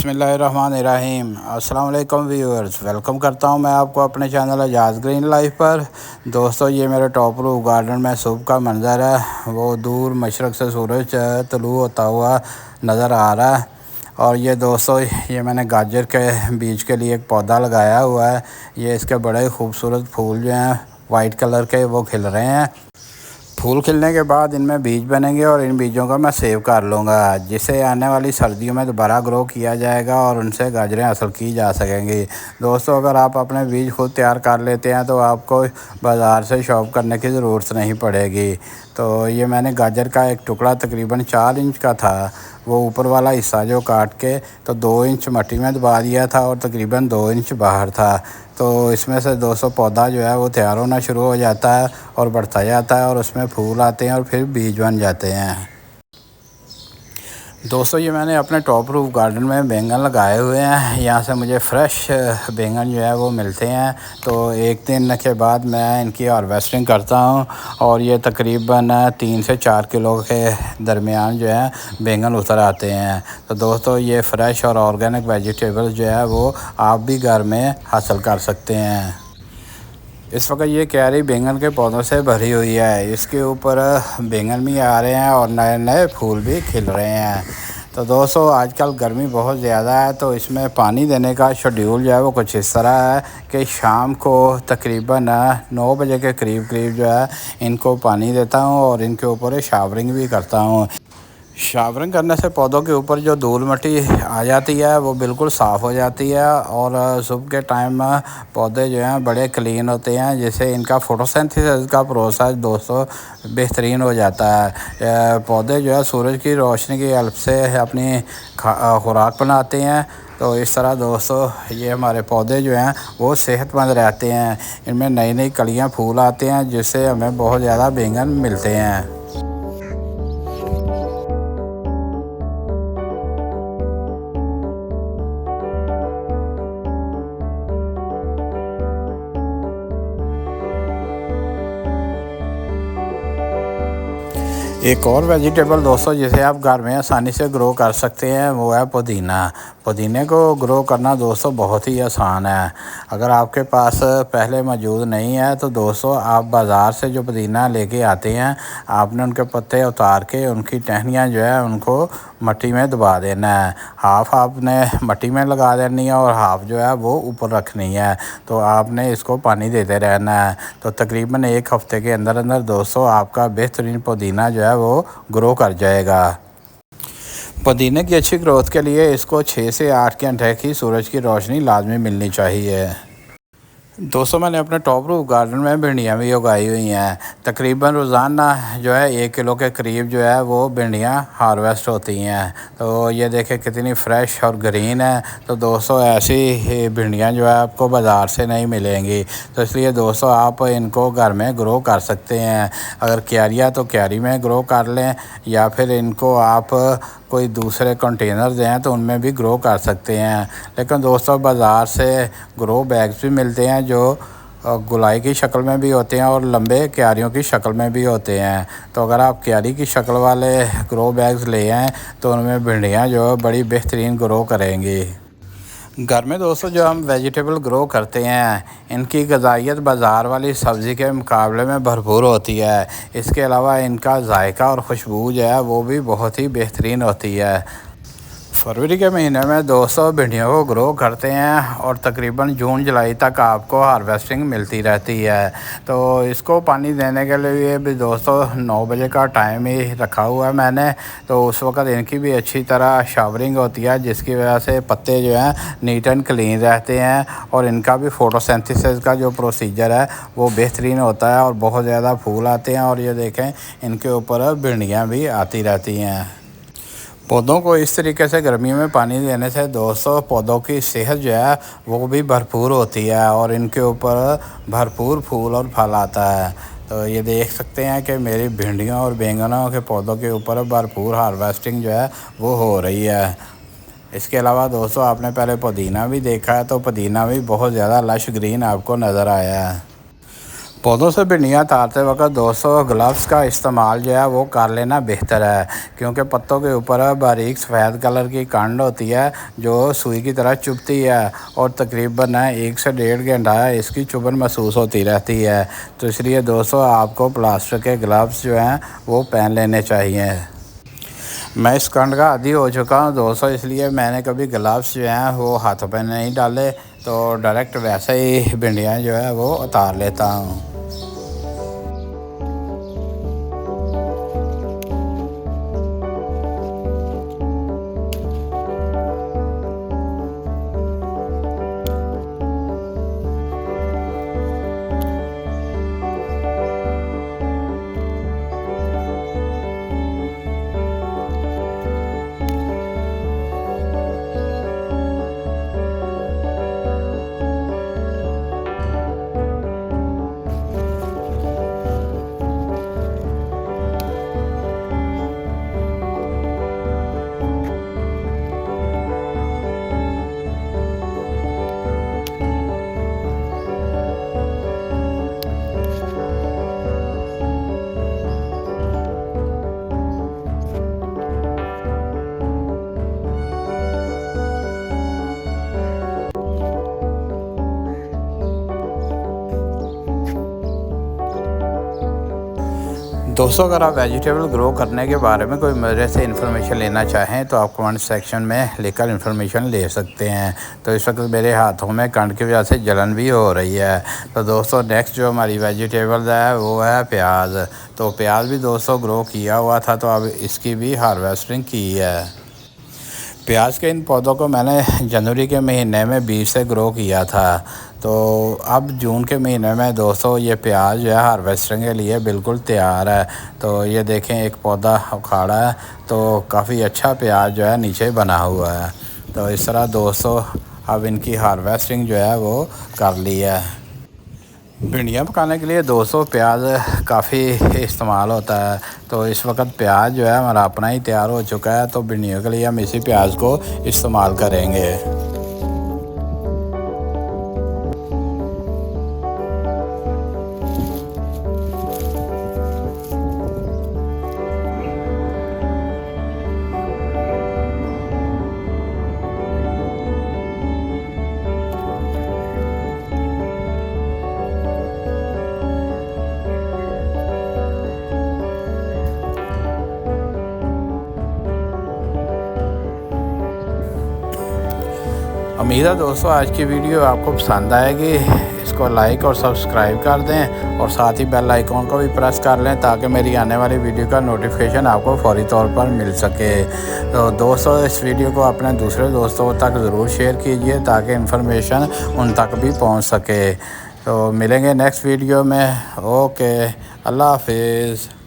बिस्मिल्लाहिर्रहमानिर्रहीम। अस्सलाम वालेकुम व्यूअर्स, वेलकम करता हूं मैं आपको अपने चैनल एजाज़ ग्रीन लाइफ पर। दोस्तों, ये मेरे टॉप रूफ गार्डन में सुबह का मंज़र है। वो दूर मशरक़ से सूरज तुलू होता हुआ नज़र आ रहा है। और ये दोस्तों, ये मैंने गाजर के बीज के लिए एक पौधा लगाया हुआ है। ये इसके बड़े खूबसूरत फूल जो हैं वाइट कलर के, वो खिल रहे हैं। फूल खिलने के बाद इनमें बीज बनेंगे और इन बीजों का मैं सेव कर लूँगा, जिससे आने वाली सर्दियों में दोबारा ग्रो किया जाएगा और उनसे गाजरें हासिल की जा सकेंगी। दोस्तों, अगर आप अपने बीज खुद तैयार कर लेते हैं तो आपको बाज़ार से शॉप करने की ज़रूरत नहीं पड़ेगी। तो ये मैंने गाजर का एक टुकड़ा तकरीबन 4 इंच का था, वो ऊपर वाला हिस्सा जो काट के तो 2 इंच मिट्टी में दबा दिया था और तकरीबन 2 इंच बाहर था। तो इसमें से 200 पौधा जो है वो तैयार होना शुरू हो जाता है और बढ़ता जाता है और उसमें फूल आते हैं और फिर बीज बन जाते हैं। दोस्तों, ये मैंने अपने टॉप रूफ गार्डन में बैंगन लगाए हुए हैं। यहाँ से मुझे फ़्रेश बैंगन जो है वो मिलते हैं। तो एक दिन के बाद मैं इनकी हार्वेस्टिंग करता हूँ और ये तकरीबन 3 से 4 किलो के दरमियान जो है बैंगन उतर आते हैं। तो दोस्तों, ये फ़्रेश और ऑर्गेनिक वेजिटेबल्स जो है वो आप भी घर में हासिल कर सकते हैं। इस वक्त ये क्यारी बैंगन के पौधों से भरी हुई है। इसके ऊपर बैंगन भी आ रहे हैं और नए नए फूल भी खिल रहे हैं। तो दोस्तों, आजकल गर्मी बहुत ज़्यादा है, तो इसमें पानी देने का शेड्यूल जो है वो कुछ इस तरह है कि शाम को तकरीबन 9 बजे के करीब जो है इनको पानी देता हूँ और इनके ऊपर शावरिंग भी करता हूँ। शावरिंग करने से पौधों के ऊपर जो धूल मिट्टी आ जाती है वो बिल्कुल साफ़ हो जाती है और सुबह के टाइम पौधे जो हैं बड़े क्लीन होते हैं, जिससे इनका फोटोसिंथेसिस का प्रोसेस दोस्तों बेहतरीन हो जाता है। पौधे जो है सूरज की रोशनी की हेल्प से अपनी खुराक बनाते हैं। तो इस तरह दोस्तों, ये हमारे पौधे जो हैं वो सेहतमंद रहते हैं। इनमें नई नई कलियाँ फूल आते हैं, जिससे हमें बहुत ज़्यादा बैंगन मिलते हैं। एक और वेजिटेबल दोस्तों जिसे आप घर में आसानी से ग्रो कर सकते हैं वो है पुदीना। पुदीने को ग्रो करना दोस्तों बहुत ही आसान है। अगर आपके पास पहले मौजूद नहीं है तो दोस्तों आप बाज़ार से जो पुदीना लेके आते हैं, आपने उनके पत्ते उतार के उनकी टहनियाँ जो है उनको मिट्टी में दबा देना है। हाफ़ आपने मिट्टी में लगा देनी है और हाफ़ जो है वो ऊपर रखनी है। तो आपने इसको पानी देते रहना है। तो तकरीबन 1 हफ़्ते के अंदर अंदर दोस्तों आपका बेहतरीन पुदीना जो है वो ग्रो कर जाएगा। पुदीने की अच्छी ग्रोथ के लिए इसको 6 से 8 घंटे की सूरज की रोशनी लाजमी मिलनी चाहिए। दोस्तों, मैंने अपने टॉप रूफ गार्डन में भिंडियाँ भी उगाई हुई हैं। तकरीबन रोज़ाना जो है 1 किलो के करीब जो है वो भिंडियाँ हार्वेस्ट होती हैं। तो ये देखें कितनी फ़्रेश और ग्रीन है। तो दोस्तों, ऐसी भिंडियाँ जो है आपको बाज़ार से नहीं मिलेंगी। तो इसलिए दोस्तों आप इनको घर में ग्रो कर सकते हैं। अगर क्यारी है तो क्यारी में ग्रो कर लें, या फिर इनको आप कोई दूसरे कंटेनर्स हैं तो उनमें भी ग्रो कर सकते हैं। लेकिन दोस्तों, बाज़ार से ग्रो बैग्स भी मिलते हैं जो गोलाई की शक्ल में भी होते हैं और लंबे क्यारियों की शक्ल में भी होते हैं। तो अगर आप क्यारी की शक्ल वाले ग्रो बैग्स ले आएँ तो उनमें भिंडियाँ जो है बड़ी बेहतरीन ग्रो करेंगी। घर में दोस्तों जो हम वेजिटेबल ग्रो करते हैं, इनकी ग़िज़ाइयत बाज़ार वाली सब्ज़ी के मुकाबले में भरपूर होती है। इसके अलावा इनका जायका और खुशबू जो है वो भी बहुत ही बेहतरीन होती है। फरवरी के महीने में दोस्तों भिंडियों को ग्रो करते हैं और तकरीबन जून जुलाई तक आपको हार्वेस्टिंग मिलती रहती है। तो इसको पानी देने के लिए भी दोस्तों 9 बजे का टाइम ही रखा हुआ है मैंने। तो उस वक़्त इनकी भी अच्छी तरह शावरिंग होती है, जिसकी वजह से पत्ते जो हैं नीट एंड क्लीन रहते हैं और इनका भी फोटोसिंथेसिस का जो प्रोसीजर है वो बेहतरीन होता है और बहुत ज़्यादा फूल आते हैं। और ये देखें, इनके ऊपर भिंडियाँ भी आती रहती हैं। पौधों को इस तरीके से गर्मियों में पानी देने से दोस्तों पौधों की सेहत जो है वो भी भरपूर होती है और इनके ऊपर भरपूर फूल और फल आता है। तो ये देख सकते हैं कि मेरी भिंडियों और बैंगनों के पौधों के ऊपर भरपूर हार्वेस्टिंग जो है वो हो रही है। इसके अलावा दोस्तों आपने पहले पुदीना भी देखा है, तो पुदीना भी बहुत ज़्यादा लश ग्रीन आपको नज़र आया है। पौधों से भिंडियाँ उतारते वक्त दोस्तों ग्लव्स का इस्तेमाल जो है वो कर लेना बेहतर है, क्योंकि पत्तों के ऊपर बारीक सफ़ेद कलर की कांड होती है जो सुई की तरह चुभती है और तकरीबन 1 से 1.5 घंटा इसकी चुभन महसूस होती रहती है। तो इसलिए दोस्तों आपको प्लास्टिक के ग्लव्स जो हैं वो पहन लेने चाहिए। मैं इस कंड का आदी हो चुका हूँ दोस्तों, इसलिए मैंने कभी ग्लव्स जो हैं वो हाथों पे नहीं डाले, तो डायरेक्ट वैसे ही भिंडियाँ जो है वो उतार लेता हूँ। दोस्तों अगर आप वेजिटेबल ग्रो करने के बारे में कोई मेरे से इन्फॉर्मेशन लेना चाहें तो आप कमेंट सेक्शन में लिखकर इन्फॉर्मेशन ले सकते हैं। तो इस वक्त मेरे हाथों में कंड की वजह से जलन भी हो रही है। तो दोस्तों नेक्स्ट जो हमारी वेजिटेबल है वो है प्याज। तो प्याज भी दोस्तों ग्रो किया हुआ था, तो अब इसकी भी हार्वेस्टिंग की है। प्याज के इन पौधों को मैंने जनवरी के महीने में बीज से ग्रो किया था, तो अब जून के महीने में दोस्तों ये प्याज जो है हार्वेस्टिंग के लिए बिल्कुल तैयार है। तो ये देखें एक पौधा उखाड़ा है, तो काफ़ी अच्छा प्याज जो है नीचे बना हुआ है। तो इस तरह दोस्तों अब इनकी हार्वेस्टिंग जो है वो कर ली है। भिंडियाँ पकाने के लिए दोस्तों प्याज काफ़ी इस्तेमाल होता है, तो इस वक्त प्याज जो है हमारा अपना ही तैयार हो चुका है, तो भिंडियों के लिए हम इसी प्याज को इस्तेमाल करेंगे। उम्मीद है दोस्तों आज की वीडियो आपको पसंद आएगी। इसको लाइक और सब्सक्राइब कर दें और साथ ही बेल आइकॉन को भी प्रेस कर लें ताकि मेरी आने वाली वीडियो का नोटिफिकेशन आपको फौरी तौर पर मिल सके। तो दोस्तों इस वीडियो को अपने दूसरे दोस्तों तक ज़रूर शेयर कीजिए ताकि इन्फॉर्मेशन उन तक भी पहुंच सके। तो मिलेंगे नेक्स्ट वीडियो में। ओके, अल्लाह हाफिज़।